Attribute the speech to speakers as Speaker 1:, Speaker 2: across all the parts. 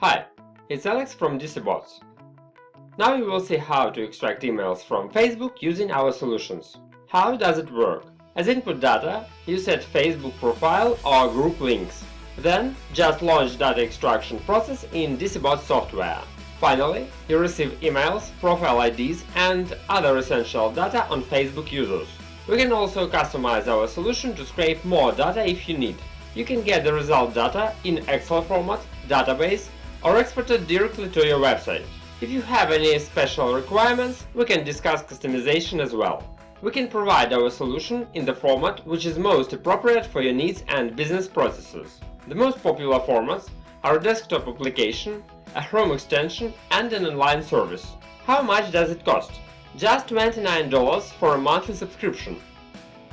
Speaker 1: Hi, it's Alex from DCBots. Now you will see how to extract emails from Facebook using our solutions. How does it work? As input data, you set Facebook profile or group links. Then, just launch data extraction process in DCBots software. Finally, you receive emails, profile IDs and other essential data on Facebook users. We can also customize our solution to scrape more data if you need. You can get the result data in Excel format, database, or export it directly to your website. If you have any special requirements, we can discuss customization as well. We can provide our solution in the format which is most appropriate for your needs and business processes. The most popular formats are a desktop application, a Chrome extension, and an online service. How much does it cost? Just $29 for a monthly subscription.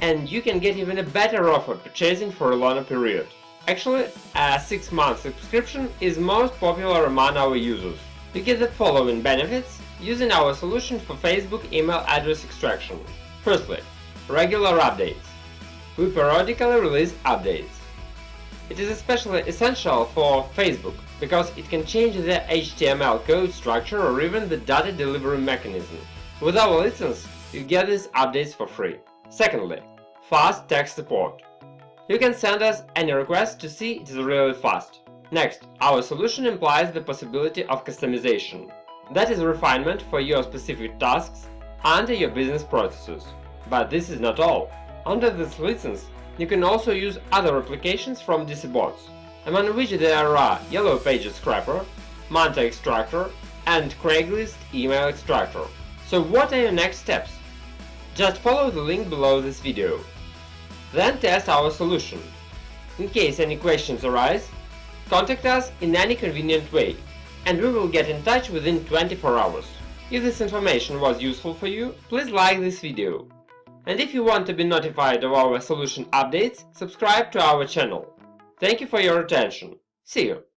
Speaker 1: And you can get even a better offer purchasing for a longer period. Actually, a 6-month subscription is most popular among our users. You get the following benefits using our solution for Facebook email address extraction. Firstly, regular updates. We periodically release updates. It is especially essential for Facebook because it can change the HTML code structure or even the data delivery mechanism. With our license, you get these updates for free. Secondly, fast text support. You can send us any request to see it is really fast. Next, our solution implies the possibility of customization. That is refinement for your specific tasks under your business processes. But this is not all. Under this license, you can also use other applications from DCBots, among which there are Yellow Pages Scraper, Manta Extractor, and Craigslist Email Extractor. So what are your next steps? Just follow the link below this video. Then test our solution. In case any questions arise, contact us in any convenient way, and we will get in touch within 24 hours. If this information was useful for you, please like this video. And if you want to be notified of our solution updates, subscribe to our channel. Thank you for your attention. See you!